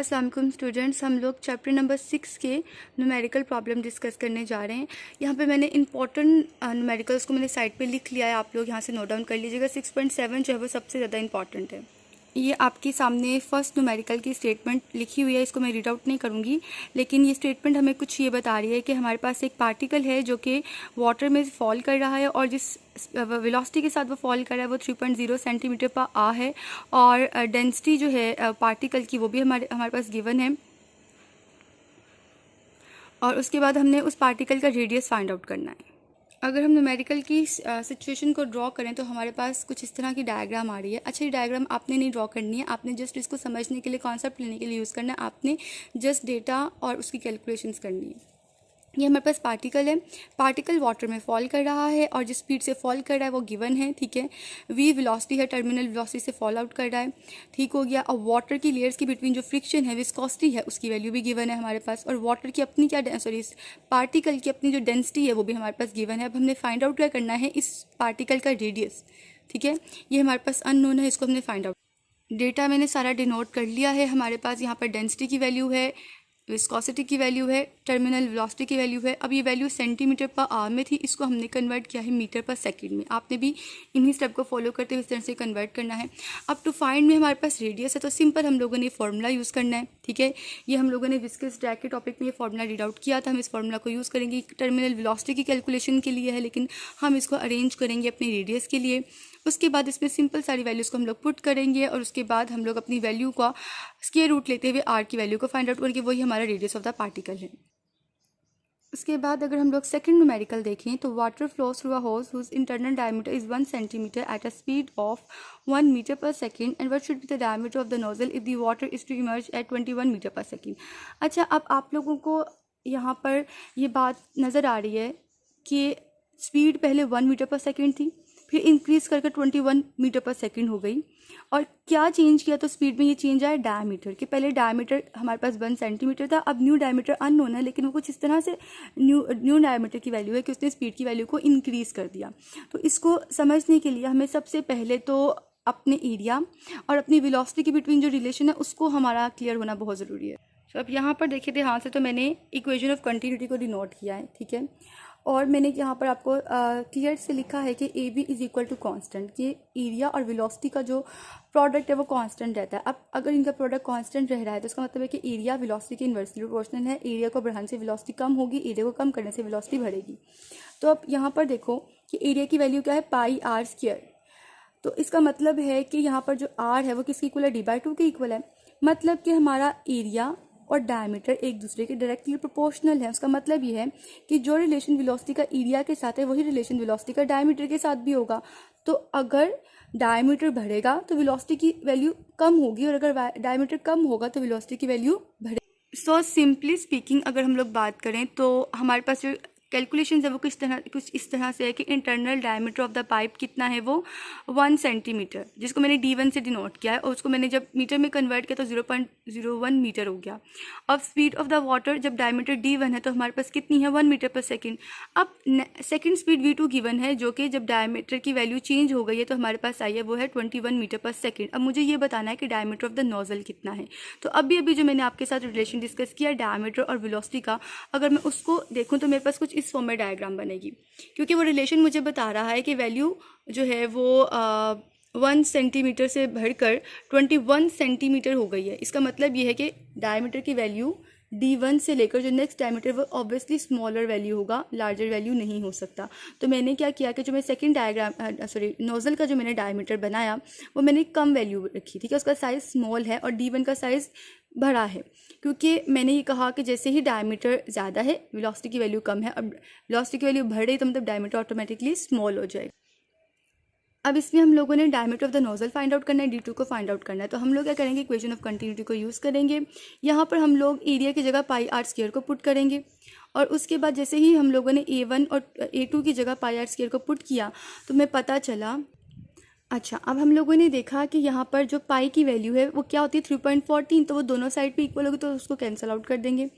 अस्सलाम वालेकुम स्टूडेंट्स, हम लोग चैप्टर नंबर 6 के न्यूमेरिकल प्रॉब्लम डिस्कस करने जा रहे हैं। यहाँ पे मैंने इंपॉर्टेंट न्यूमेरिकल्स को मैंने साइड पे लिख लिया है, आप लोग यहाँ से नोट डाउन कर लीजिएगा। 6.7 जो है वो सबसे ज़्यादा इंपॉर्टेंट है। ये आपके सामने फर्स्ट न्यूमेरिकल की स्टेटमेंट लिखी हुई है, इसको मैं रीड आउट नहीं करूँगी, लेकिन ये स्टेटमेंट हमें कुछ ये बता रही है कि हमारे पास एक पार्टिकल है जो कि वाटर में फॉल कर रहा है और जिस वेलोसिटी के साथ वो फॉल कर रहा है वो 3.0 सेंटीमीटर पर आ है और डेंसिटी जो है पार्टिकल की वो भी हमारे पास गिवन है। और उसके बाद हमने उस पार्टिकल का रेडियस फाइंड आउट करना है। अगर हम न्यूमेरिकल की सिचुएशन को ड्रॉ करें तो हमारे पास कुछ इस तरह की डायग्राम आ रही है। अच्छा, ये डायग्राम आपने नहीं ड्रॉ करनी है, आपने जस्ट इसको समझने के लिए, कॉन्सेप्ट लेने के लिए यूज़ करना है। आपने जस्ट डेटा और उसकी कैलकुलेशंस करनी है। ये हमारे पास पार्टिकल है, पार्टिकल वाटर में फॉल कर रहा है और जिस स्पीड से फॉल कर रहा है वो गिवन है, ठीक है। वी वेलोसिटी है, टर्मिनल वेलोसिटी से फॉल आउट कर रहा है, ठीक हो गया। और वाटर की लेयर्स के बिटवीन जो फ्रिक्शन है, विस्कोसिटी है, उसकी वैल्यू भी गिवन है हमारे पास। और वाटर की अपनी पार्टिकल की अपनी जो डेंसिटी है वो भी हमारे पास गिवन है। अब हमने फाइंड आउट क्या करना है, इस पार्टिकल का रेडियस, ठीक है। ये हमारे पास अननोन है, इसको हमने फाइंड आउट। डेटा मैंने सारा डिनोट कर लिया है। हमारे पास यहाँ पर डेंसिटी की वैल्यू है, विस्कोसिटी की वैल्यू है, टर्मिनल वेलोसिटी की वैल्यू है। अब ये वैल्यू सेंटीमीटर पर आवर में थी, इसको हमने कन्वर्ट किया है मीटर पर सेकंड में। आपने भी इन्हीं स्टेप को फॉलो करते हुए इस तरह से कन्वर्ट करना है। अब टू फाइंड में हमारे पास रेडियस है तो सिंपल हम लोगों ने फॉर्मूला यूज़ करना है, ठीक है। ये हम लोगों ने विस्कस ड्रैग के टॉपिक में ये फॉर्मूला रीड आउट किया था, हम इस फॉर्मूला को यूज़ करेंगे। टर्मिनल वेलोसिटी की कैलकुलेशन के लिए है, लेकिन हम इसको अरेंज करेंगे अपने रेडियस के लिए। उसके बाद इसमें सिंपल सारी वैल्यूज़ को हम लोग पुट करेंगे और उसके बाद हम लोग अपनी वैल्यू का स्क्वायर रूट लेते हुए आर की वैल्यू को फाइंड आउट करके वही हमारा रेडियस ऑफ द पार्टिकल है। उसके बाद अगर हम लोग सेकंड न्यूमेरिकल देखें तो water flows through a hose whose internal diameter is 1 centimetre at a speed of 1 metre per second and what should be the diameter of the nozzle if the water is to emerge at 21 metre per second. अच्छा, अब आप लोगों को यहाँ पर ये बात नज़र आ रही है कि स्पीड पहले 1 मीटर पर सेकेंड थी, फिर इंक्रीज़ करके 21 मीटर पर सेकंड हो गई। और क्या चेंज किया तो स्पीड में ये चेंज आया डायमीटर कि पहले डायमीटर हमारे पास 1 सेंटीमीटर था, अब न्यू डायमीटर अननोन है, लेकिन वो कुछ इस तरह से न्यू डायमीटर की वैल्यू है कि उसने स्पीड की वैल्यू को इंक्रीज़ कर दिया। तो इसको समझने के लिए हमें सबसे पहले तो अपने एरिया और अपनी वेलोसिटी के बिटवीन जो रिलेशन है उसको हमारा क्लियर होना बहुत ज़रूरी है। तो अब यहाँ पर देखिए ध्यान से, तो मैंने इक्वेशन ऑफ कंटिन्यूटी को डिनोट किया है, ठीक है। और मैंने यहाँ पर आपको क्लियर से लिखा है कि A B is equal to constant, कि एरिया और वेलोसिटी का जो प्रोडक्ट है वो कांस्टेंट रहता है। अब अगर इनका प्रोडक्ट कांस्टेंट रह रहा है तो इसका मतलब है कि एरिया वेलोसिटी के इन्वर्सली प्रोपोर्शनल है। एरिया को बढ़ाने से वेलोसिटी कम होगी, एरिया को कम करने से वेलोसिटी बढ़ेगी। तो अब यहाँ पर देखो कि एरिया की वैल्यू क्या है, पाई आर स्क्वायर। तो इसका मतलब है कि यहाँ पर जो आर है वो किसकी इक्वल है, d/2 के इक्वल है। मतलब कि हमारा एरिया और डायमीटर एक दूसरे के डायरेक्टली प्रोपोर्शनल है। उसका मतलब ये है कि जो रिलेशन वेलोसिटी का एरिया के साथ है वही रिलेशन वेलोसिटी का डायमीटर के साथ भी होगा। तो अगर डायमीटर बढ़ेगा तो वेलोसिटी की वैल्यू कम होगी और अगर डायमीटर कम होगा तो वेलोसिटी की वैल्यू बढ़ेगी। सो सिंपली स्पीकिंग अगर हम लोग बात करें तो हमारे पास जो कैलकुलेशन है वो कुछ इस तरह से है कि internal diameter of the pipe कितना है, वो 1 सेंटीमीटर, जिसको मैंने d1 से डिनोट किया है और उसको मैंने जब मीटर में कन्वर्ट किया तो 0.01 मीटर हो गया। अब स्पीड ऑफ द वाटर जब डायमीटर d1 है तो हमारे पास कितनी है, 1 मीटर पर सेकेंड। अब सेकेंड स्पीड v2 गिवन है जो कि जब डायमीटर की वैल्यू चेंज हो गई है तो हमारे पास आई है वो है 21 मीटर पर सेकेंड। अब मुझे ये बताना है कि डायमीटर ऑफ द नोजल कितना है। तो अभी जो मैंने आपके साथ रिलेशन डिस्कस किया डायमीटर और वेलोसिटी का, अगर मैं उसको देखूँ तो मेरे पास कुछ इस फॉर्म में डायग्राम बनेगी, क्योंकि वो रिलेशन मुझे बता रहा है कि वैल्यू जो है वो 1 सेंटीमीटर से बढ़कर 21 सेंटीमीटर हो गई है। इसका मतलब ये है कि डायमीटर की वैल्यू d1 से लेकर जो नेक्स्ट डायमीटर वो ऑब्वियसली स्मॉलर वैल्यू होगा, लार्जर वैल्यू नहीं हो सकता। तो मैंने क्या किया कि जो मैं सेकंड नोजल का जो मैंने डायमीटर बनाया वो मैंने कम वैल्यू रखी, ठीक है। उसका साइज़ स्मॉल है और d1 का साइज़ बड़ा है, क्योंकि मैंने ये कहा कि जैसे ही डायमीटर ज़्यादा है वेलोसिटी की वैल्यू कम है। अब वेलोसिटी की वैल्यू बढ़ रही तो मतलब डायमीटर ऑटोमेटिकली स्मॉल हो जाएगा। अब इसमें हम लोगों ने diameter of the nozzle find out करना है, d2 को फाइंड आउट करना है। तो हम लोग क्या करेंगे, इक्वेशन ऑफ कंटिन्यूटी को यूज़ करेंगे। यहाँ पर हम लोग एरिया की जगह पाई आर स्क्वायर को पुट करेंगे और उसके बाद जैसे ही हम लोगों ने a1 और a2 की जगह पाई आर स्क्वायर को पुट किया तो हमें पता चला। अच्छा, अब हम लोगों ने देखा कि यहाँ पर जो पाई की वैल्यू है वो क्या होती है, 3.14, तो वो दोनों साइड पे इक्वल होगी तो उसको कैंसिल आउट कर देंगे।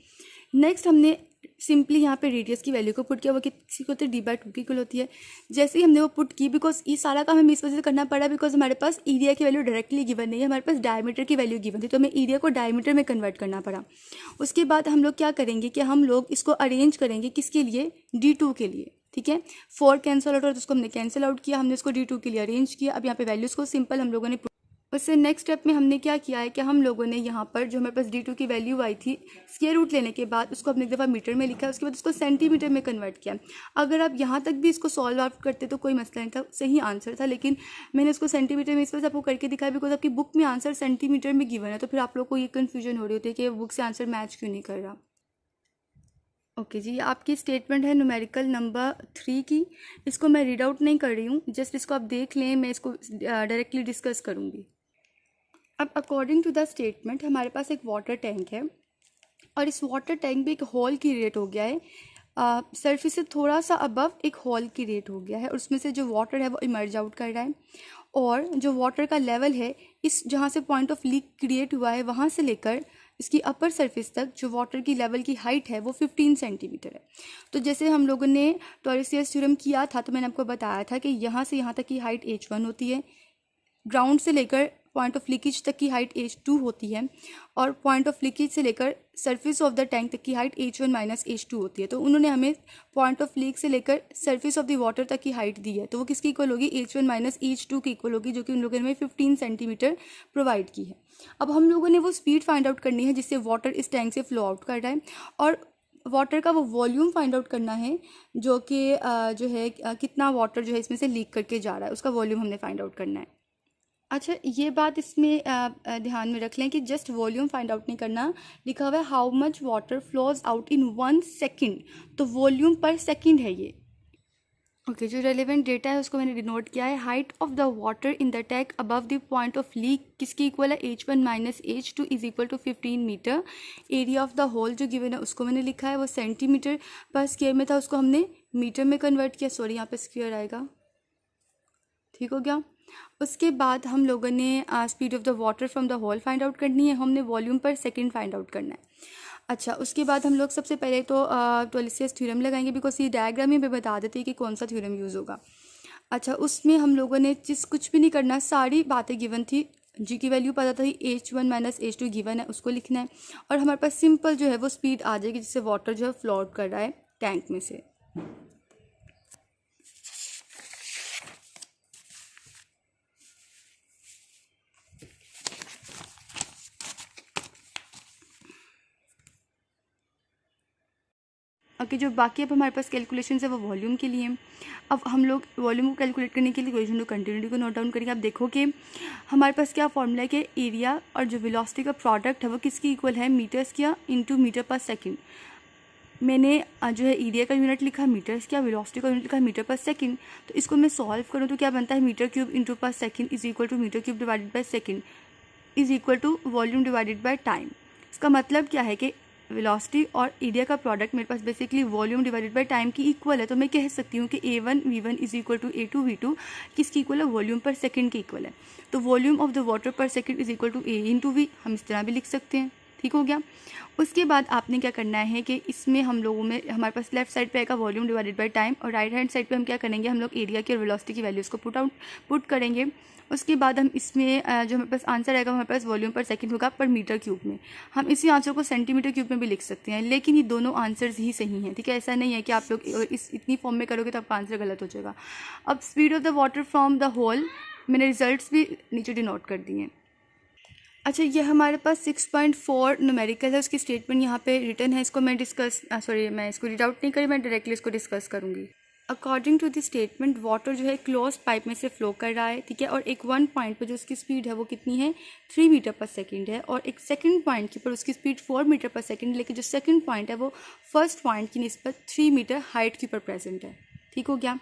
नेक्स्ट हमने सिंपली यहाँ पे रेडियस की वैल्यू को पुट किया, वो किसी को तो d/2 की इक्वल होती है। जैसे ही हमने वो पुट की, बिकॉज ये सारा काम हमें इस वजह से करना पड़ा बिकॉज हमारे पास एरिया की वैल्यू डायरेक्टली गिवन नहीं है, हमारे पास डायमीटर की वैल्यू गिवन थी, तो हमें एरिया को डायमीटर में कन्वर्ट करना पड़ा। उसके बाद हम लोग क्या करेंगे कि हम लोग इसको अरेंज करेंगे किसके लिए, d2 के लिए, ठीक है। 4 कैंसिल आउट और उसको हमने कैंसिल आउट किया, हमने उसको d2 के लिए अरेंज किया। अब यहाँ पे वैल्यूज़ को सिंपल हम लोगों ने, उससे नेक्स्ट स्टेप में हमने क्या किया है कि हम लोगों ने यहाँ पर जो हमारे पास d2 की वैल्यू आई थी, स्क्वायर रूट लेने के बाद उसको हमने एक दफ़ा मीटर में लिखा है, उसके बाद उसको सेंटीमीटर में कन्वर्ट किया। अगर आप यहाँ तक भी इसको सॉल्व आउट करते तो कोई मसला नहीं था, सही आंसर था, लेकिन मैंने इसको सेंटीमीटर में इस वजह से आपको करके दिखाया बिकॉज आपकी बुक में आंसर सेंटीमीटर में गिवन है, तो फिर आप लोग को ये कन्फ्यूजन हो रही होती है कि बुक से आंसर मैच क्यों नहीं कर रहा। ओके जी, आपकी स्टेटमेंट है न्यूमेरिकल नंबर 3 की। इसको मैं रीड आउट नहीं कर रही हूँ, जस्ट इसको आप देख लें, मैं इसको डायरेक्टली डिस्कस करूँगी। अब अकॉर्डिंग टू द स्टेटमेंट हमारे पास एक वाटर टैंक है और इस वाटर टैंक में एक होल क्रिएट हो गया है, सरफेस से थोड़ा सा अबव एक होल क्रिएट हो गया है और उसमें से जो वाटर है वो इमर्ज आउट कर रहा है। और जो वाटर का लेवल है, इस जहाँ से पॉइंट ऑफ लीक क्रिएट हुआ है वहाँ से लेकर इसकी अपर सरफेस तक जो वाटर की लेवल की हाइट है वो 15 सेंटीमीटर है। तो जैसे हम लोगों ने टॉयलेसियस थ्योरम किया था तो मैंने आपको बताया था कि यहाँ से यहाँ तक की हाइट h1 होती है, ग्राउंड से लेकर पॉइंट ऑफ लीकेज तक की हाइट h2 होती है और पॉइंट ऑफ लीकेज से लेकर सरफेस ऑफ द टैंक तक की हाइट h1 माइनस h2 होती है। तो उन्होंने हमें पॉइंट ऑफ लीक से लेकर सरफेस ऑफ द वाटर तक की हाइट दी है, तो वो किसकी इक्वल होगी, h1 माइनस h2 की इक्वल होगी, जो कि उन लोगों ने 15 सेंटीमीटर प्रोवाइड की है। अब हम लोगों ने वो स्पीड फाइंड आउट करनी है जिससे वाटर इस टैंक से फ्लो आउट कर रहा है और वाटर का वो वॉल्यूम फाइंड आउट करना है जो कि जो है कितना वाटर जो है इसमें से लीक करके जा रहा है, उसका वॉल्यूम हमने फाइंड आउट करना है। अच्छा, ये बात इसमें ध्यान में रख लें कि जस्ट वॉल्यूम फाइंड आउट नहीं करना, लिखा हुआ है how much water flows out in 1 second, तो वॉल्यूम पर सेकेंड है ये। ओके, जो रेलिवेंट डेटा है उसको मैंने डिनोट किया है। Height of the water in the tank above the point of leak किसकी इक्वल है, h1 minus h2 is equal to 15 metre. Area of the hole जो गिवन है उसको मैंने लिखा है, वो सेंटीमीटर पर स्क्वायर में था, उसको हमने मीटर में कन्वर्ट किया, सॉरी यहाँ पे स्क्वायर आएगा, ठीक हो गया। उसके बाद हम लोगों ने speed of the water from the hole find out करनी है, हमने वॉल्यूम पर सेकंड फाइंड आउट करना है। अच्छा, उसके बाद हम लोग सबसे पहले तो टॉयलेसियस थ्योरम लगाएंगे बिकॉज ये डायग्राम ही बता देती है कि कौन सा थ्योरम यूज़ होगा। अच्छा, उसमें हम लोगों ने कुछ भी नहीं करना, सारी बातें गिवन थी, जी की वैल्यू पता थी, h1 माइनस h2 गिवन है, उसको लिखना है और हमारे पास सिंपल जो है वो स्पीड आ जाएगी जिससे वाटर जो है फ्लो आउट कर रहा है टैंक में से। ओके, जो बाकी अब हमारे पास कैलकुलेशन है वो वॉल्यूम के लिए। अब हम लोग वॉल्यूम को कैलकुलेट करने के लिए इक्वेशन टू कंटिन्यूटी को नोट डाउन करेंगे। आप देखो कि हमारे पास क्या फॉर्मूला है कि एरिया और जो वेलोसिटी का प्रोडक्ट है वो किसकी इक्वल है, मीटर्स किया इंटू मीटर पर सेकेंड। मैंने जो है एरिया का यूनिट लिखा मीटर्स किया, वेलोसिटी का यूनिट लिखा मीटर पर सेकेंड। तो इसको मैं सॉल्व करूँ तो क्या बनता है, metre cube into per second is equal to metre cube divided by second is equal to volume divided by time. इसका मतलब क्या है कि वेलोसिटी और एरिया का प्रोडक्ट मेरे पास basically volume divided by time की इक्वल है, तो मैं कह सकती हूँ कि a1 v1 is equal to a2 v2 किसकी इक्वल है, वॉल्यूम पर सेकंड की इक्वल है। तो volume of the water per second is equal to a into v, हम इस तरह भी लिख सकते हैं, ठीक हो गया। उसके बाद आपने क्या करना है कि इसमें हम लोगों में हमारे पास लेफ्ट साइड पे आएगा वॉल्यूम डिवाइडेड बाय टाइम और राइट हैंड साइड पे हम क्या करेंगे, हम लोग एरिया की और वेलोसिटी की वैल्यूज़ को पुट करेंगे। उसके बाद हम इसमें जो हमारे पास आंसर आएगा हमारे पास वॉल्यूम पर सेकंड होगा पर मीटर क्यूब में। हम इसी आंसर को सेंटीमीटर क्यूब में भी लिख सकते हैं, लेकिन ये दोनों आंसर्स ही सही हैं, ठीक है। ऐसा नहीं है कि आप लोग इस इतनी फॉर्म में करोगे तो आपका आंसर गलत हो जाएगा। अब speed of the water from the hole, मैंने रिजल्ट्स भी नीचे डिनोट कर दिए हैं। अच्छा, ये हमारे पास 6.4 न्यूमेरिकल है, उसकी स्टेटमेंट यहाँ पे रिटर्न है, इसको मैं मैं इसको रीड आउट नहीं करी, मैं डायरेक्टली इसको डिस्कस करूँगी। According to the statement water जो है क्लोज पाइप में से फ्लो कर रहा है, ठीक है, और एक वन पॉइंट पर जो उसकी स्पीड है वो कितनी है, 3 मीटर पर सेकंड है, और एक सेकंड पॉइंट के पर उसकी स्पीड 4 मीटर पर सेकंड है, लेकिन जो सेकंड पॉइंट है वो फर्स्ट पॉइंट की निस्बत 3 मीटर हाइट के ऊपर प्रेजेंट है, ठीक हो गया।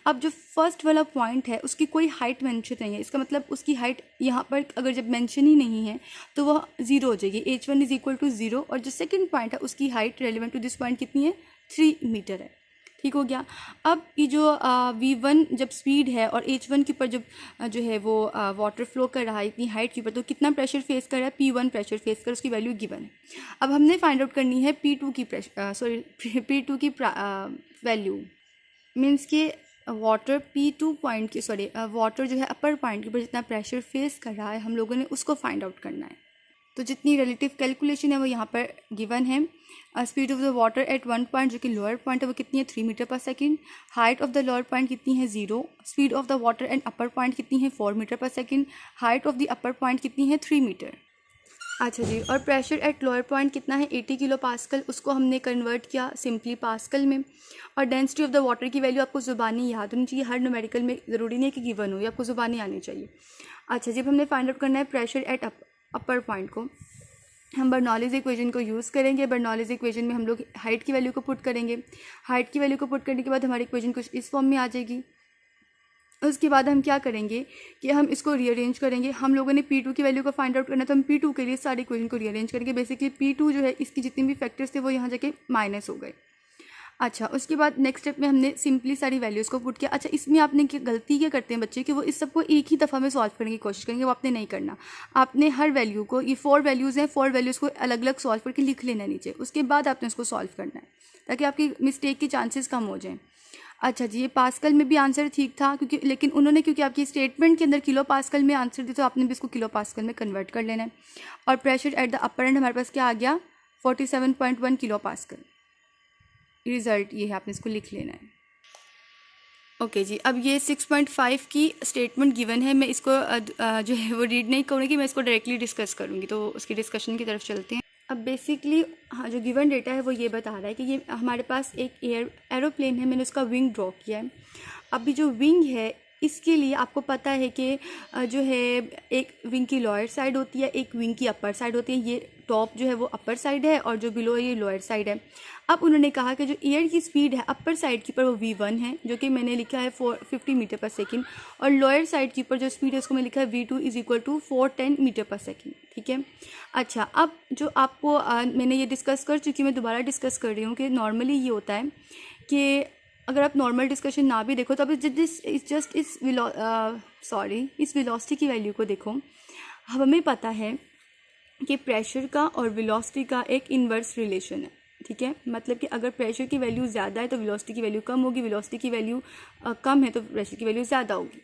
अब जो फर्स्ट वाला पॉइंट है उसकी कोई हाइट मेंशन नहीं है, इसका मतलब उसकी हाइट यहाँ पर अगर जब मेंशन ही नहीं है तो वह 0 हो जाएगी, h1 इज इक्वल टू 0, और जो सेकंड पॉइंट है उसकी height relevant to this point कितनी है, 3 मीटर है, ठीक हो गया। अब ये जो V1 जब स्पीड है और H1 के ऊपर जब जो है वो वाटर फ्लो कर रहा है इतनी हाइट के ऊपर, तो कितना प्रेशर फेस कर रहा है, P1 प्रेशर फेस कर, उसकी वैल्यू गिवन है। अब हमने फाइंड आउट करनी है P2 की P2 की वैल्यू, मीन्स कि वाटर P2 पॉइंट की वाटर जो है अपर पॉइंट के ऊपर जितना प्रेशर फेस कर रहा है हम लोगों ने उसको फाइंड आउट करना है। तो जितनी रिलेटिव कैलकुलेशन है वो यहाँ पर गिवन है। Speed of the water at one point जो कि लोअर पॉइंट है वो कितनी है 3 metre per second. Height of the lower point कितनी है 0। Speed of the water and upper point कितनी है 4 metre per second. Height of the upper point कितनी है 3 मीटर। अच्छा जी, और प्रेशर एट लोअर पॉइंट कितना है 80 किलो पास्कल, उसको हमने कन्वर्ट किया सिंपली पास्कल में। और डेंसिटी ऑफ द वाटर की वैल्यू आपको ज़ुबानी याद होनी चाहिए, हर न्यूमेरिकल में ज़रूरी नहीं है कि गिवन हो, ये आपको ज़ुबानी आनी चाहिए। अच्छा जी, अब हमने फाइंड आउट करना है प्रेशर एट अपर पॉइंट को। हम बर्नौलीज़ इक्वेशन को यूज़ करेंगे। बर्नौलीज़ इक्वेशन में हम लोग हाइट की वैल्यू को पुट करेंगे। हाइट की वैल्यू को पुट करने के बाद हमारी इक्वेशन कुछ इस फॉर्म में आ जाएगी। उसके बाद हम क्या करेंगे कि हम इसको रीअरेंज करेंगे। हम लोगों ने P2 की वैल्यू को फाइंड आउट करना है, तो हम P2 के लिए सारी इक्वेशन को रीअरेंज करेंगे। बेसिकली P2 जो है इसकी जितने भी फैक्टर्स थे वो यहाँ जाके माइनस हो गए। अच्छा, उसके बाद नेक्स्ट स्टेप में हमने सिंपली सारी वैल्यूज़ को पुट किया। अच्छा, इसमें आपने गलती क्या करते हैं बच्चे कि वो इस सबको एक ही दफ़ा में सॉल्व करने की कोशिश करेंगे, वो आपने नहीं करना। आपने हर वैल्यू को, ये 4 वैल्यूज़ हैं, 4 वैल्यूज़ को अलग अलग सॉल्व करके लिख लेना नीचे, उसके बाद आपने उसको सॉल्व करना है ताकि आपकी मिस्टेक की चांसेस कम हो जाएँ। अच्छा जी, ये पास्कल में भी आंसर ठीक था क्योंकि क्योंकि आपकी स्टेटमेंट के अंदर किलो पास्कल में आंसर दी, तो आपने भी इसको किलो पास्कल में कन्वर्ट कर लेना है। और pressure at the upper and हमारे पास क्या आ गया 47.1 किलो पास्कल। रिज़ल्ट ये है, आपने इसको लिख लेना है। ओके जी, अब ये 6.5 की स्टेटमेंट गिवन है। मैं इसको जो है वो रीड नहीं करूँगी, मैं इसको डायरेक्टली डिस्कस करूँगी, तो उसकी डिस्कशन की तरफ चलते हैं। अब बेसिकली हाँ, जो गिवन डेटा है वो ये बता रहा है कि ये हमारे पास एक एरोप्लेन है, मैंने उसका विंग ड्रॉ किया है। अभी जो विंग है इसके लिए आपको पता है कि जो है एक विंग की लोअर साइड होती है, एक विंग की अपर साइड होती है। ये टॉप जो है वो अपर साइड है और जो बिलो ये लोअर साइड है। अब उन्होंने कहा कि जो एयर की स्पीड है अपर साइड की ऊपर वो V1 है, जो कि मैंने लिखा है 450 मीटर पर सेकेंड, और लोअर साइड की ऊपर जो स्पीड है उसको मैं लिखा है V2 is equal to 410 metre per second. ठीक है। अच्छा, अब जो आपको मैंने ये डिस्कस कर चुकी, मैं दोबारा डिस्कस कर रही हूँ कि नॉर्मली ये होता है कि अगर आप नॉर्मल डिस्कशन ना भी देखो तो अब इस वेलोसिटी की वैल्यू को देखो। हमें पता है कि प्रेशर का और वेलोसिटी का एक इन्वर्स रिलेशन है। ठीक है, मतलब कि अगर प्रेशर की वैल्यू ज़्यादा है तो वेलोसिटी की वैल्यू कम होगी, वेलोसिटी की वैल्यू कम है तो प्रेशर की वैल्यू ज़्यादा होगी।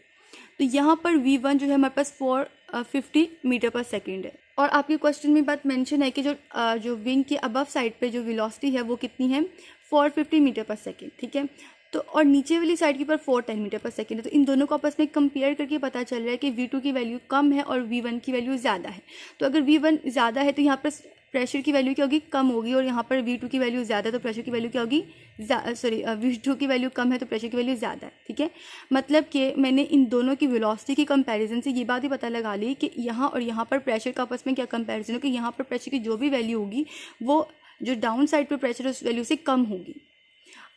तो यहाँ पर V1 जो है हमारे पास 450 मीटर पर सेकेंड है। और आपके क्वेश्चन में बात मेंशन है कि जो विंग के अबव साइड पे जो वेलोसिटी है वो कितनी है 450 मीटर पर सेकेंड। ठीक है, तो और नीचे वाली साइड के ऊपर 410 मीटर पर सेकेंड है। तो इन दोनों को आपस में कंपेयर करके पता चल रहा है कि V2 की वैल्यू कम है और V1 की वैल्यू ज़्यादा है। तो अगर V1 ज़्यादा है तो यहाँ पर प्रेशर की वैल्यू क्या होगी, कम होगी, और यहाँ पर V2 की वैल्यू ज़्यादा है तो प्रेशर की वैल्यू क्या होगी, V2 की वैल्यू कम है तो प्रेशर की वैल्यू ज़्यादा है। ठीक है, मतलब कि मैंने इन दोनों की वेलोसिटी की कंपैरिजन से ये बात ही पता लगा ली कि यहाँ और यहाँ पर प्रेशर का आपस में क्या कंपैरिजन हो कि यहाँ पर प्रेशर की जो भी वैल्यू होगी वो जो डाउन साइड पर प्रेशर उस वैल्यू से कम होगी।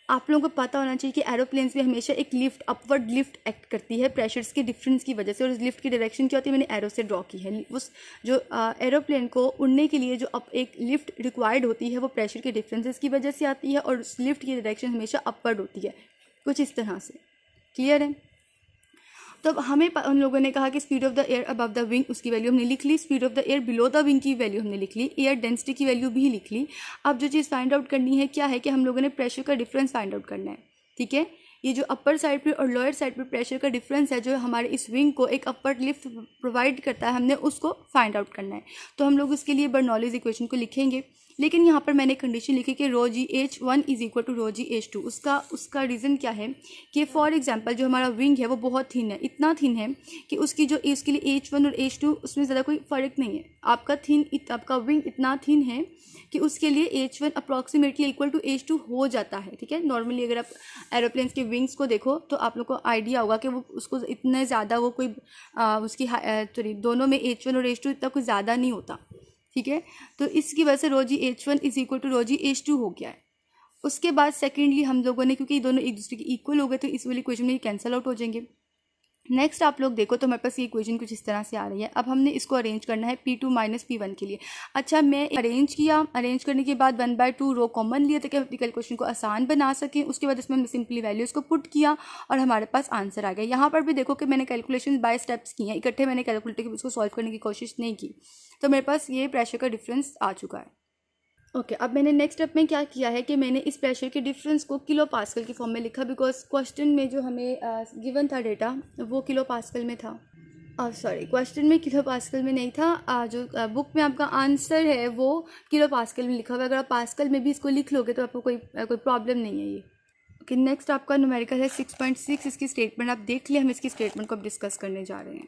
आप लोगों को पता होना चाहिए कि एरोप्लेन्स में हमेशा एक लिफ्ट, अपवर्ड लिफ्ट एक्ट करती है प्रेशर्स के डिफरेंस की वजह से, और उस लिफ्ट की डायरेक्शन क्या होती है मैंने एरो से ड्रॉ की है। उस जो एरोप्लेन को उड़ने के लिए जो एक लिफ्ट रिक्वायर्ड होती है वो प्रेशर के डिफरेंसेस की वजह से आती है, और उस लिफ्ट की डायरेक्शन हमेशा अपवर्ड होती है, कुछ इस तरह से। क्लियर है? तो अब हमें उन लोगों ने कहा कि speed of the air above the wing उसकी वैल्यू हमने लिख ली, speed of the air below the wing की वैल्यू हमने लिख ली, एयर डेंसिटी की वैल्यू भी लिख ली। अब जो चीज़ फाइंड आउट करनी है क्या है कि हम लोगों ने प्रेशर का डिफरेंस फाइंड आउट करना है। ठीक है, ये जो अपर साइड पे और लोअर साइड पे प्रेशर का डिफरेंस है जो हमारे इस विंग को एक अपवर्ड लिफ्ट प्रोवाइड करता है, हमने उसको फाइंड आउट करना है। तो हम लोग उसके लिए बर्नौलीज़ इक्वेशन को लिखेंगे, लेकिन यहाँ पर मैंने कंडीशन लिखी कि ρgh1 is equal to ρgh2। उसका रीज़न क्या है कि फॉर एग्जांपल जो हमारा विंग है वो बहुत थिन है, इतना थिन है कि उसके लिए H1 और H2 उसमें ज़्यादा कोई फ़र्क नहीं है। आपका विंग इतना थिन है कि उसके लिए H1 approximately equal to H2 हो जाता है। ठीक है, नॉर्मली अगर आप एरोप्लेन्स के विंग्स को देखो तो आप लोग को आइडिया होगा कि वो उसको इतने ज़्यादा वो कोई दोनों में H1 और H2 इतना कुछ ज़्यादा नहीं होता। ठीक है, तो इसकी वजह से ρgh1 is equal to ρgh2 हो गया है। उसके बाद सेकेंडली हम लोगों ने, क्योंकि दोनों एक दूसरे के इक्वल हो गए तो इस वाली इक्वेशन में कैंसिल आउट हो जाएंगे। नेक्स्ट आप लोग देखो तो हमारे पास ये इक्वेशन कुछ इस तरह से आ रही है। अब हमने इसको अरेंज करना है P2 माइनस P1 के लिए। अच्छा, मैं अरेंज किया, अरेंज करने के बाद 1/2 रो कॉमन लिया ताकि अपनी कैलकुलेशन को आसान बना सकें। उसके बाद इसमें हमने सिंपली वैल्यूज़ को पुट किया और हमारे पास आंसर आ गया। यहाँ पर भी देखो कि मैंने कैलकुलेशन बाय स्टेप्स की हैं, इकट्ठे मैंने कैलकुलेटर की उसको सॉल्व करने की कोशिश नहीं की, तो मेरे पास ये प्रेशर का डिफरेंस आ चुका है। ओके, अब मैंने नेक्स्ट स्टेप में क्या किया है कि मैंने इस प्रेशर के डिफरेंस को किलो पास्कल की फॉर्म में लिखा, बिकॉज क्वेश्चन में जो हमें गिवन था डेटा वो किलो पास्कल में था। सॉरी, क्वेश्चन में किलो पास्कल में नहीं था, जो बुक में आपका आंसर है वो किलो पास्कल में लिखा हुआ है। अगर आप पास्कल में भी इसको लिख लोगे तो आपको कोई प्रॉब्लम नहीं है ये। ओके, नेक्स्ट आपका न्यूमेरिकल है 6.6। इसकी स्टेटमेंट आप देख लिया, हम इसकी स्टेटमेंट को अब डिस्कस करने जा रहे हैं।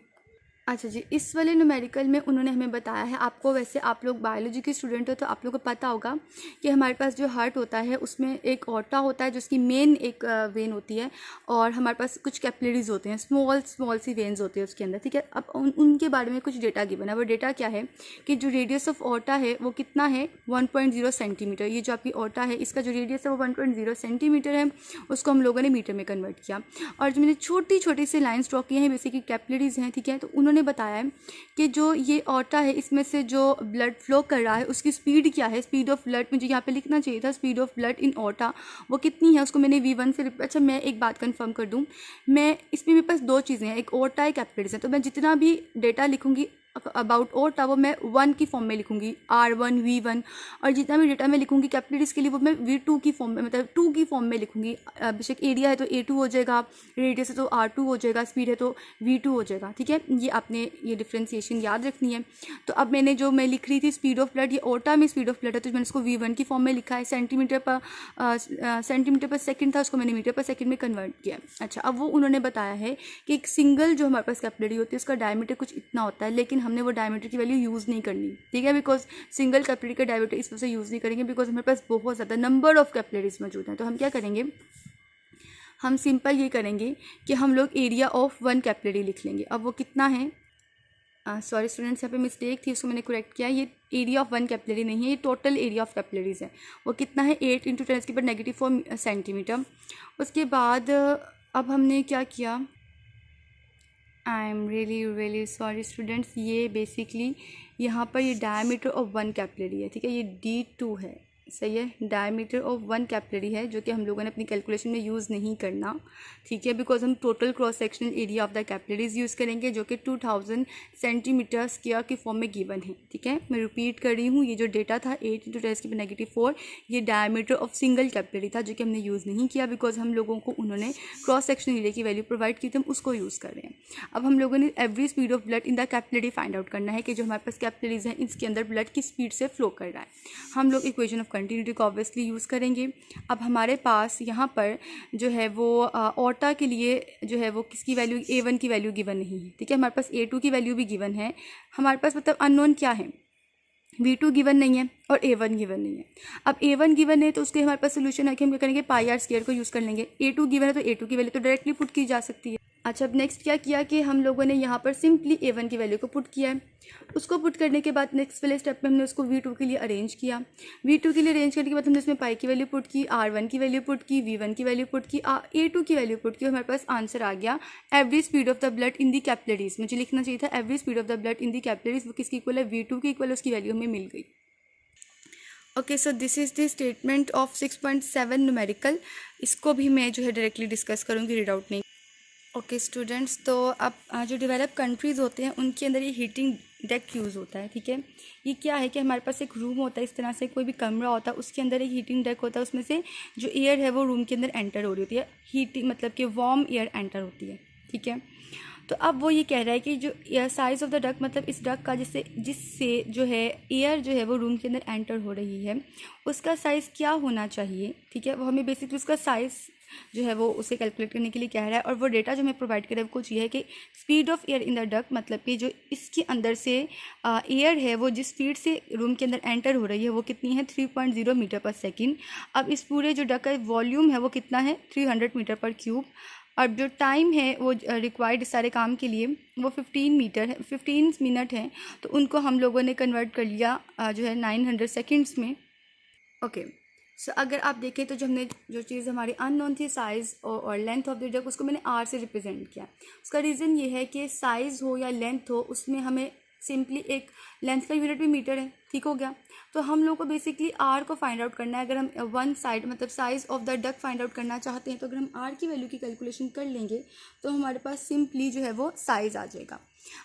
अच्छा जी, इस वाले न्यूमेरिकल में उन्होंने हमें बताया है, आपको वैसे आप लोग बायोलॉजी के स्टूडेंट हो तो आप लोगों को पता होगा कि हमारे पास जो हार्ट होता है उसमें एक ऑर्टा होता है जो उसकी मेन एक वेन होती है, और हमारे पास कुछ कैपिलरीज होते हैं, स्मॉल सी वेन्स होती है उसके अंदर, ठीक है। अब उनके बारे में कुछ डेटा गिवन है। वो डेटा क्या है कि जो रेडियस ऑफ ऑर्टा है वो कितना है 1.0 सेंटीमीटर। ये जो आपकी ऑर्टा है इसका जो रेडियस है वो 1.0 सेंटीमीटर है, उसको हम लोगों ने मीटर में कन्वर्ट किया। और जो मैंने छोटी छोटी सी लाइन्स ड्रॉ की हैं बेसिकली कैपिलरीज हैं, ठीक है। तो उन्होंने बताया है कि जो ये ऑर्टा है इसमें से जो ब्लड फ्लो कर रहा है उसकी स्पीड क्या है, स्पीड ऑफ ब्लड, मुझे यहाँ पे लिखना चाहिए था speed of blood in aorta, वो कितनी है उसको मैंने V1 से। अच्छा, मैं एक बात कंफर्म कर दूँ, मैं इसमें मेरे पास दो चीज़ें हैं, एक ऑर्टा एक कैपिलरीज है, तो मैं जितना भी डेटा लिखूँगी अबाउट ऑर्टा वो मैं 1 की फॉर्म में लिखूँगी, R1 V1, और जितना भी डेटा मैं लिखूँगी कैपिलरीज के लिए वो मैं V2 की फॉर्म में, मतलब 2 की फॉर्म में लिखूँगी। बेशक एरिया है तो A2 हो जाएगा, रेडियस है तो R2 हो जाएगा, स्पीड है तो V2 हो जाएगा, ठीक है। ये आपने ये डिफ्रेंसिएशन याद रखनी है। तो अब मैंने जो मैं लिख रही थी स्पीड ऑफ ब्लड, ये ऑर्टा में स्पीड ऑफ ब्लड है तो मैंने इसको V1 की फॉर्म में लिखा है। सेंटीमीटर पर सेकेंड था, उसको मैंने मीटर पर सेकेंड में कन्वर्ट किया। अच्छा, अब वो उन्होंने बताया है कि एक सिंगल जो हमारे पास कैपिलरी होती है उसका डायमीटर कुछ इतना होता है, लेकिन हमने वो डायमीटर की वैल्यू यूज़ नहीं करनी, ठीक है, बिकॉज सिंगल कैपिलरी का डायमीटर इस वजह से यूज़ नहीं करेंगे बिकॉज हमारे पास बहुत ज़्यादा नंबर ऑफ कैपिलरीज मौजूद हैं। तो हम क्या करेंगे, हम सिंपल ये करेंगे कि हम लोग एरिया ऑफ 1 कैपिलरी लिख लेंगे। अब वो कितना है, सॉरी स्टूडेंट्स, यहाँ पे मिस्टेक थी, उसको मैंने करेक्ट किया। ये एरिया ऑफ 1 कैपिलरी नहीं है, ये टोटल एरिया ऑफ कैपिलरीज है। वो कितना है 8 × 10⁻⁴ सेंटीमीटर। उसके बाद अब हमने क्या किया, I am really sorry students, ये बेसिकली यहाँ पर ये डायमीटर ऑफ 1 कैपिलरी है, ठीक है, ये D2 है, सही है। डायमीटर ऑफ 1 कैपिलरी है जो कि हम लोगों ने अपनी कैलकुलेशन में यूज़ नहीं करना, ठीक है, बिकॉज हम total cross sectional area of the capillaries use करेंगे जो कि 2000 सेंटीमीटर स्क्वायर की फॉर्म में गिवन है, ठीक है। मैं रिपीट कर रही हूँ, ये जो डेटा था 8 × 10⁻⁴, ये डायमीटर ऑफ सिंगल कैपिलरी था जो कि हमने यूज़ नहीं किया बिकॉज हम लोगों को उन्होंने क्रॉस सेक्शनल एरिया की वैल्यू प्रोवाइड की थी, हम उसको यूज़ कर रहे हैं। अब हम लोगों ने every speed of blood in the capillary find out करना है कि जो हमारे पास कैपिलरीज हैं इसके अंदर ब्लड किस स्पीड से फ्लो कर रहा है। हम लोग इक्वेशन ऑफ कंटिन्यूटी को ऑब्वियसली यूज़ करेंगे। अब हमारे पास यहाँ पर जो है वो ऑर्टा के लिए जो है वो किसकी वैल्यू, A1 की वैल्यू गिवन नहीं है, ठीक है। हमारे पास A2 की वैल्यू भी गिवन है, हमारे पास मतलब अननोन क्या है, V2 गिवन नहीं है और A1 गिवन नहीं है। अब A1 गिवन है तो उसके हमारे पास सोल्यूशन है कि हम क्या करेंगे, πr² को यूज़ कर लेंगे। A2 गिवन है तो A2 की वैल्यू तो डायरेक्टली पुट की जा सकती है। अच्छा, अब नेक्स्ट क्या किया कि हम लोगों ने यहाँ पर सिंपली A1 की वैल्यू को पुट किया है। उसको पुट करने के बाद नेक्स्ट वाले स्टेप में हमने उसको V2 के लिए अरेंज किया। V2 के लिए अरेंज करने के बाद हमने उसमें पाई की वैल्यू पुट की, R1 की वैल्यू पुट की, V1 की वैल्यू पुट की, A2 की वैल्यू पुट की, और हमारे पास आंसर आ गया every speed of the blood in the capillaries. मुझे लिखना चाहिए था every speed of the blood in the capillaries, वो किसकी इक्वल है, V2 की इक्वल, उसकी वैल्यू हमें मिल गई। Okay, so this is the statement of 6.7 numerical. इसको भी मैं जो है डायरेक्टली डिस्कस करूँगी, रीड आउट नहीं। ओके स्टूडेंट्स, तो अब जो डेवलप कंट्रीज़ होते हैं उनके अंदर ये हीटिंग डेक यूज़ होता है, ठीक है। ये क्या है कि हमारे पास एक रूम होता है, इस तरह से कोई भी कमरा होता है, उसके अंदर एक हीटिंग डेक होता है, उसमें से जो एयर है वो रूम के अंदर एंटर हो रही होती है, हीटिंग मतलब कि वार्म एयर एंटर होती है, ठीक है। तो अब वो ये कह रहा है कि जो air size of the duck, मतलब इस डक का जिससे जो है एयर जो है वो रूम के अंदर एंटर हो रही है उसका साइज़ क्या होना चाहिए, ठीक है। वो हमें बेसिकली उसका साइज़ जो है वो उसे कैलकुलेट करने के लिए कह रहा है, और वो डेटा जो हमें प्रोवाइड करे वो कुछ ये है कि speed of air in the duck, मतलब कि जो इसके अंदर से एयर है वो जिस स्पीड से रूम के अंदर एंटर हो रही है वो कितनी है, 3.0 मीटर पर सेकेंड। अब इस पूरे जो डक का वॉल्यूम है वो कितना है, 300 मीटर पर क्यूब। अब जो टाइम है वो रिक्वायर्ड सारे काम के लिए वो 15 मिनट है, तो उनको हम लोगों ने कन्वर्ट कर लिया जो है 900 सेकेंड्स में। ओके, सो अगर आप देखें तो जो चीज़ हमारी अननोन थी साइज़ और लेंथ ऑफ द डक, उसको मैंने आर से रिप्रेजेंट किया। उसका रीज़न ये है कि साइज़ हो या लेंथ हो, उसमें हमें सिंपली एक लेंथ का यूनिट भी मीटर है, ठीक हो गया। तो हम लोग को बेसिकली आर को फाइंड आउट करना है। अगर हम वन साइड मतलब size of the duck find out करना चाहते हैं, तो अगर हम आर की वैल्यू की कैलकुलेशन कर लेंगे तो हमारे पास सिंपली जो है वो साइज़ आ जाएगा।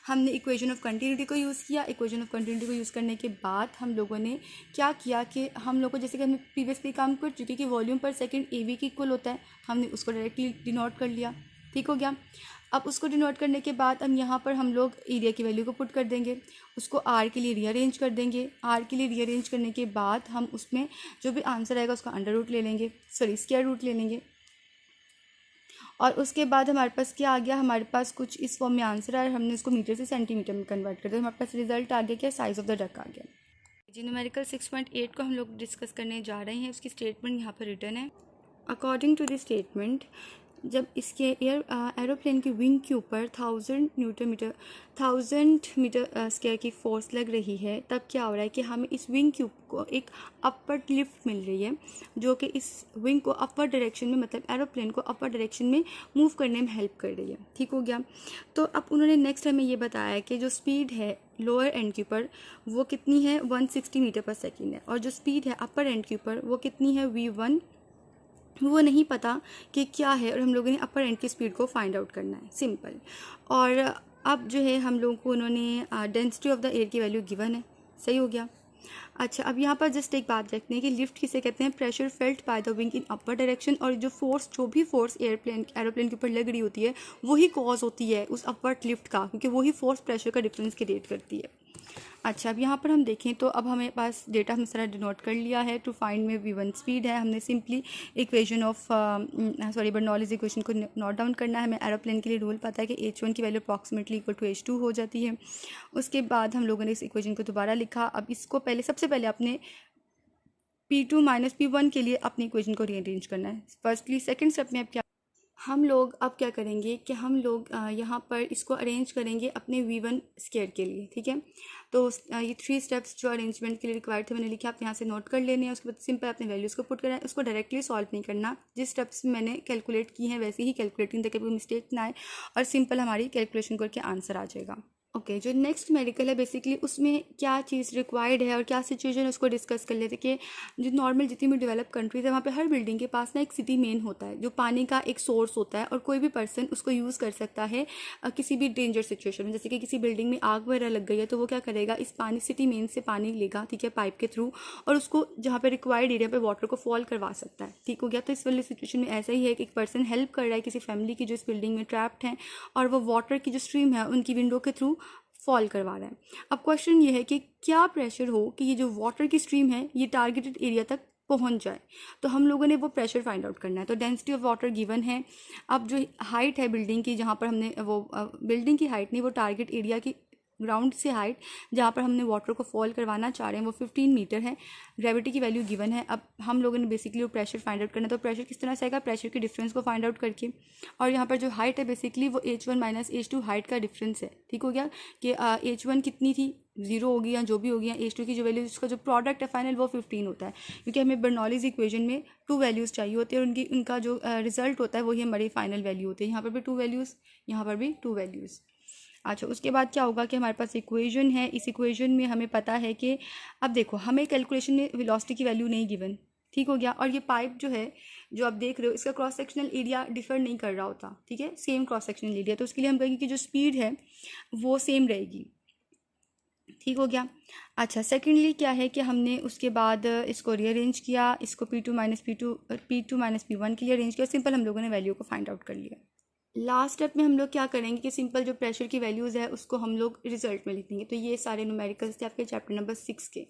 हमने इक्वेशन ऑफ कंटिन्यूटी को यूज़ किया। इक्वेशन ऑफ कंटिन्यूटी को यूज़ करने के बाद हम लोगों ने क्या किया कि हम लोग को, जैसे कि हमने प्रीवियसली काम कर चुके कि वॉल्यूम पर सेकंड AV की इक्वल होता है, हमने उसको डायरेक्टली डिनोट कर लिया, ठीक हो गया। अब उसको डिनोट करने के बाद यहाँ पर हम लोग एरिया की वैल्यू को पुट कर देंगे, उसको आर के लिए रीअरेंज कर देंगे। आर के लिए रीअरेंज करने के बाद हम उसमें जो भी आंसर आएगा उसका अंडर रूट ले लेंगे, स्क्वायर रूट ले लेंगे। और उसके बाद हमारे पास क्या आ गया, हमारे पास कुछ इस फॉर्म में आंसर आया, हमने इसको मीटर से सेंटीमीटर में कन्वर्ट कर दिया, हमारे पास रिजल्ट आ गया क्या, साइज़ ऑफ द डक आ गया जी। न्यूमेरिकल 6.8 को हम लोग डिस्कस करने जा रहे हैं। उसकी स्टेटमेंट यहाँ पर रिटर्न है। अकॉर्डिंग टू दिस स्टेटमेंट, जब इसके एरोप्लेन की विंग के ऊपर 1000 मीटर स्क्वायर की फोर्स लग रही है, तब क्या हो रहा है कि हमें इस विंग क्यूब को एक अपर लिफ्ट मिल रही है, जो कि इस विंग को अपर डायरेक्शन में, मतलब एरोप्लेन को अपर डायरेक्शन में मूव करने में हेल्प कर रही है, ठीक हो गया। तो अब उन्होंने नेक्स्ट हमें ये बताया कि जो स्पीड है लोअर एंड के ऊपर वो कितनी है, 160 मीटर पर सेकेंड है, और जो स्पीड है अपर एंड के ऊपर वो कितनी है, V1, वो नहीं पता कि क्या है, और हम लोगों ने अपर एंड की स्पीड को फाइंड आउट करना है, सिंपल। और अब जो है हम लोगों को उन्होंने डेंसिटी ऑफ द एयर की वैल्यू गिवन है, सही हो गया। अच्छा, अब यहाँ पर जस्ट एक बात रखते हैं कि लिफ्ट किसे कहते हैं, pressure felt by the wing in upper direction, और जो भी फोर्स एरोप्लेन के ऊपर लग रही होती है वही कॉज होती है उस अपवर्ड लिफ्ट का, क्योंकि वही फोर्स प्रेशर का डिफरेंस क्रिएट करती है। अच्छा, अब यहाँ पर हम देखें तो अब हमें पास डेटा हम सारा डिनोट कर लिया है। टू फाइंड में V1 स्पीड है, हमने सिंपली इक्वेशन ऑफ बर्नौलीज़ इक्वेशन को नोट डाउन करना है। हमें एरोप्लेन के लिए रूल पता है कि H1 की value approximately equal to H2 हो जाती है। उसके बाद हम लोगों ने इस इक्वेशन को दोबारा लिखा। अब इसको सबसे पहले अपने P2 माइनस P1 के लिए अपनी इक्वेशन को रीअरेंज करना है फर्स्टली। सेकेंड स्टेप में अब क्या हम लोग करेंगे कि हम लोग यहाँ पर इसको अरेंज करेंगे अपने V1 स्क्वायर के लिए, ठीक है। तो ये 3 स्टेप्स जो अरेंजमेंट के लिए रिक्वायर्ड थे मैंने लिखे, आप यहाँ से नोट कर लेने हैं। उसके बाद सिंपल अपने वैल्यूज़ को पुट करना है, उसको डायरेक्टली सॉल्व नहीं करना, जिस स्टेप्स मैंने कैलकुलेट की हैं वैसे ही कैलकुलेटिंग ताकि कोई मिस्टेक ना आए, और सिंपल हमारी कैलकुलेशन करके आंसर आ जाएगा। ओके, जो नेक्स्ट मेडिकल है बेसिकली उसमें क्या चीज़ रिक्वायर्ड है और क्या सिचुएशन है उसको डिस्कस कर लेते कि जो नॉर्मल जितनी भी डेवलप कंट्रीज है वहाँ पे हर बिल्डिंग के पास ना एक सिटी मेन होता है, जो पानी का एक सोर्स होता है, और कोई भी पर्सन उसको यूज़ कर सकता है किसी भी डेंजर सिचुएशन में। जैसे कि किसी बिल्डिंग में आग वगैरह लग गई है तो वो क्या करेगा, इस पानी सिटी मेन से पानी लेगा, ठीक है, पाइप के थ्रू, और उसको जहाँ पे रिक्वायर्ड एरिया पे वाटर को फॉल करवा सकता है, ठीक हो गया। तो इस वाली सिचुएशन में ऐसा ही है कि एक पर्सन हेल्प कर रहा है किसी फैमिली की जो इस बिल्डिंग में ट्रैप्ड हैं, और वो वाटर की जो स्ट्रीम है उनकी विंडो के थ्रू फॉल करवा रहा है। अब क्वेश्चन ये है कि क्या प्रेशर हो कि ये जो वाटर की स्ट्रीम है ये टारगेटेड एरिया तक पहुंच जाए, तो हम लोगों ने वो प्रेशर फाइंड आउट करना है। तो डेंसिटी ऑफ वाटर गिवन है। अब जो हाइट है बिल्डिंग की, जहाँ पर हमने वो बिल्डिंग की हाइट नहीं, वो टारगेट एरिया की ग्राउंड से हाइट जहाँ पर हमने वाटर को फॉल करवाना चाह रहे हैं वो 15 मीटर है। ग्रेविटी की वैल्यू गिवन है। अब हम लोगों ने बेसिकली वो प्रेशर फाइंड आउट करना है। तो प्रेशर किस तरह से आएगा, प्रेशर के डिफरेंस को फाइंड आउट करके, और यहाँ पर जो हाइट है बेसिकली वो H1 माइनस H2 हाइट का डिफरेंस है, ठीक हो गया। कि H1 कितनी थी, 0 होगी या जो भी होगी, या H2 की जो वैल्यू उसका जो प्रोडक्ट है फाइनल वो 15 होता है, क्योंकि हमें बर्नौलीज़ इक्वेशन में 2 वैल्यूज़ चाहिए होती है और उनका जो रिजल्ट होता है वही हमारी फाइनल वैल्यू होती है। यहाँ पर भी 2 वैल्यूज़, यहाँ पर भी 2 वैल्यूज़। अच्छा, उसके बाद क्या होगा कि हमारे पास इक्वेशन है। इस इक्वेशन में हमें पता है कि अब देखो हमें कैलकुलेशन में वेलोसिटी की वैल्यू नहीं गिवन, ठीक हो गया। और ये पाइप जो है जो आप देख रहे हो इसका क्रॉस सेक्शनल एरिया डिफर नहीं कर रहा होता, ठीक है, सेम क्रॉस सेक्शनल एरिया। तो उसके लिए हम कहेंगे कि जो स्पीड है वो सेम रहेगी, ठीक हो गया। अच्छा, सेकेंडली क्या है कि हमने उसके बाद इसको रीअरेंज किया, इसको P2 माइनस P1 के लिए अरेंज किया। सिंपल हम लोगों ने वैल्यू को फाइंड आउट कर लिया। लास्ट स्टेप में हम लोग क्या करेंगे कि सिंपल जो प्रेशर की वैल्यूज़ है उसको हम लोग रिजल्ट में लिखेंगे। तो ये सारे न्यूमेरिकल्स थे आपके चैप्टर नंबर 6 के।